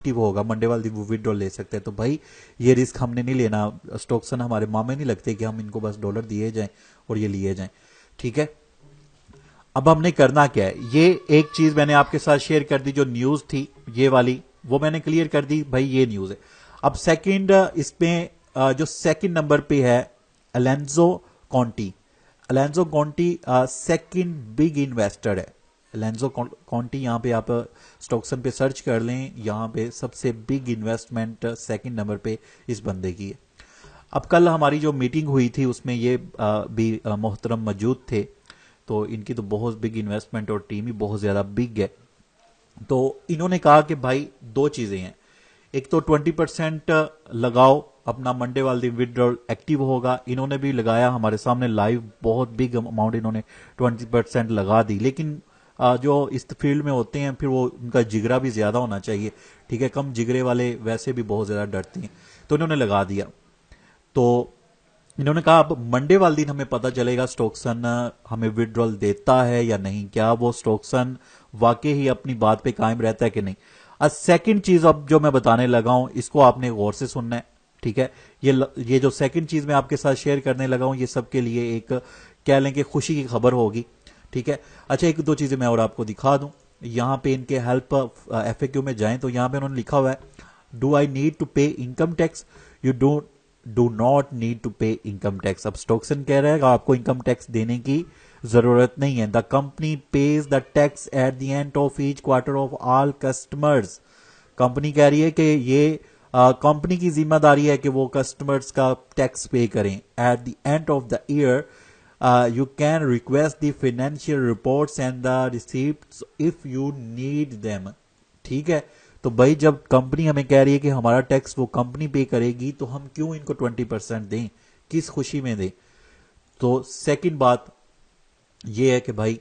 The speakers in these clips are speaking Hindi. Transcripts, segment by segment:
एक्टिव होगा मंडे वाले दिन वो विड्रॉल ले सकते हैं। तो भाई ये रिस्क हमने नहीं लेना। स्टॉक्सन हमारे मामे नहीं लगते कि हम इनको बस डॉलर दिए जाएं और ये लिए जाएं। ठीक है, अब हमने करना क्या है, ये एक चीज मैंने आपके साथ शेयर कर दी, जो न्यूज थी ये वाली वो मैंने क्लियर कर दी, भाई ये न्यूज है। अब सेकंड इसमें जो सेकंड नंबर पे है अलेंजो कॉन्टी। अलेंजो कॉन्टी सेकंड बिग इन्वेस्टर है। अलेंजो कॉन्टी, यहाँ पे आप स्टॉक्सन पे सर्च कर लें, यहाँ पे सबसे बिग इन्वेस्टमेंट सेकंड नंबर पे इस बंदे की है। अब कल हमारी जो मीटिंग हुई थी उसमें ये भी मोहतरम मौजूद थे। तो इनकी तो बहुत बिग इन्वेस्टमेंट और टीम ही बहुत ज्यादा बिग है। तो इन्होंने कहा कि भाई दो चीजें हैं, एक तो 20% लगाओ अपना, मंडे वाले दिन विड्रॉल एक्टिव होगा। इन्होंने भी लगाया हमारे सामने लाइव, बहुत बिग अमाउंट इन्होंने 20% लगा दी। लेकिन जो इस फील्ड में होते हैं फिर वो उनका जिगरा भी ज्यादा होना चाहिए। ठीक है, कम जिगरे वाले वैसे भी बहुत ज्यादा डरते हैं। तो इन्होंने लगा दिया। तो इन्होंने कहा अब मंडे वाले दिन हमें पता चलेगा स्टोक्सन हमें विड्रॉल देता है या नहीं, क्या वो स्टोक्सन वाकई ही अपनी बात पे कायम रहता है कि नहीं। सेकंड चीज अब जो मैं बताने लगा हूं इसको आपने गौर से सुनना है। ठीक है, ये जो सेकंड चीज मैं आपके साथ शेयर करने लगा हूं ये सबके लिए एक कह लें कि खुशी की खबर होगी। ठीक है, अच्छा एक दो चीजें मैं और आपको दिखा दूं। यहां पे इनके हेल्प एफएक्यू में जाएं तो यहां पे उन्होंने लिखा हुआ है, do I need to pay income tax, you do not need to pay income tax. अब स्टोक्सन कह रहा है कि आपको इनकम टैक्स देने की जरूरत नहीं है। The company page the tax at the end of each quarter of all customers. Company कह रही है कि ये कंपनी की जिम्मेदारी है कि वो कस्टमर्स का टैक्स पे करें। At the end of the year you can request the financial reports and the receipts if you need them। ठीक है, तो भाई जब कंपनी हमें कह रही है कि हमारा टैक्स वो कंपनी पे करेगी तो हम क्यों इनको 20% दें, किस खुशी में दें। तो सेकंड बात ये है कि भाई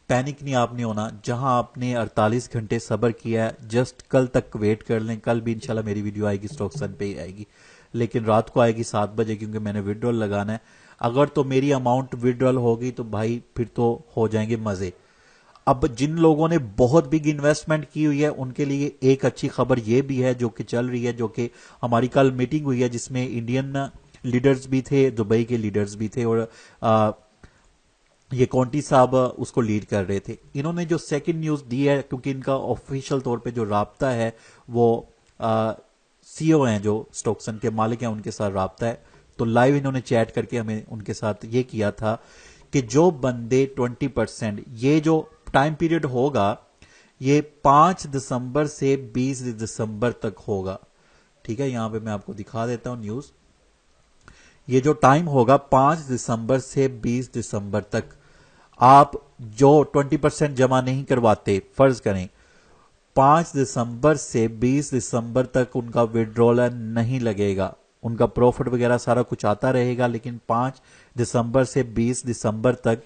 पैनिक नहीं आपने होना। जहां आपने 48 घंटे सब्र किया है, जस्ट कल तक वेट कर लें। कल भी इंशाल्लाह मेरी वीडियो आएगी, स्टॉक्सन पे ही आएगी, लेकिन रात को आएगी 7 बजे, क्योंकि मैंने विड्रॉल लगाना है। अगर तो मेरी अमाउंट विड्रॉल होगी तो भाई फिर तो हो जाएंगे मजे। अब जिन लोगों ने बहुत बिग इन्वेस्टमेंट की हुई है उनके लिए एक अच्छी खबर यह भी है जो कि चल रही है, जो कि हमारी कल मीटिंग हुई है जिसमें इंडियन लीडर्स भी थे, दुबई के लीडर्स भी थे, और ये कॉन्टी साहब उसको लीड कर रहे थे। इन्होंने जो सेकंड न्यूज दी है, क्योंकि इनका ऑफिशियल तौर पे जो राब्ता है वो सीईओ हैं, जो स्टॉक्सन के मालिक हैं, उनके साथ राब्ता है। तो लाइव इन्होंने चैट करके हमें उनके साथ ये किया था कि जो बंदे 20%, ये जो टाइम पीरियड होगा ये 5 दिसंबर से 20 दिसंबर तक होगा। ठीक है, यहां पे मैं आपको दिखा देता हूं न्यूज। ये जो टाइम होगा 5 दिसंबर से 20 दिसंबर तक, आप जो 20% जमा नहीं करवाते, फर्ज करें 5 दिसंबर से 20 दिसंबर तक उनका विड्रॉल नहीं लगेगा, उनका प्रॉफिट वगैरह सारा कुछ आता रहेगा, लेकिन 5 दिसंबर से 20 दिसंबर तक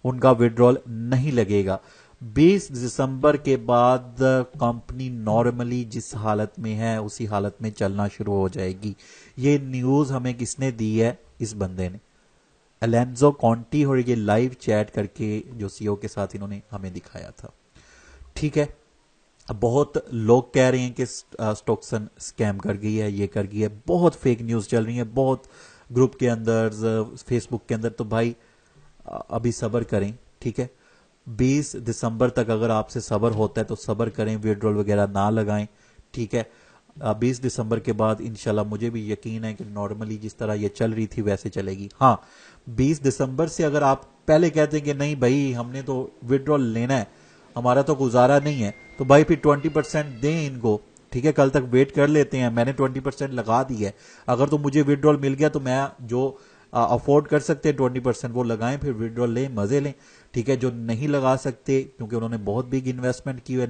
उनका विड्रॉल नहीं लगेगा। 20 दिसंबर के बाद कंपनी नॉर्मली जिस हालत में है उसी हालत में चलना शुरू हो जाएगी। ये न्यूज हमें किसने दी है, इस बंदे ने, अलेंजो कॉन्टी, और ये लाइव चैट करके जो सीईओ के साथ इन्होंने हमें दिखाया था। ठीक है, अब बहुत लोग कह रहे हैं कि स्टॉक्सन स्कैम कर गई है, ये कर गई है, बहुत फेक न्यूज चल रही है बहुत ग्रुप के अंदर, फेसबुक के अंदर। तो भाई अभी सब्र करें। ठीक है, 20 दिसंबर तक अगर आपसे सब्र होता है तो सब्र करें, विड्रॉल वगैरह ना लगाएं। ठीक है, 20 दिसंबर के बाद इंशाल्लाह मुझे भी यकीन है कि नॉर्मली जिस तरह ये चल रही थी वैसे चलेगी। हाँ, 20 दिसंबर से अगर आप पहले कहते हैं कि नहीं भाई हमने तो विड्रॉल लेना है, हमारा तो गुजारा नहीं है, तो भाई फिर 20% दें इनको। ठीक है, कल तक वेट कर लेते हैं, मैंने 20% लगा दी है, अगर तो मुझे विड्रॉल मिल गया तो मैं जो अफोर्ड कर सकते हैं 20% वो लगाएं, फिर विड्रॉल लें, मजे लें। ठीक है, जो नहीं लगा सकते क्योंकि उन्होंने बहुत बिग इन्वेस्टमेंट की है,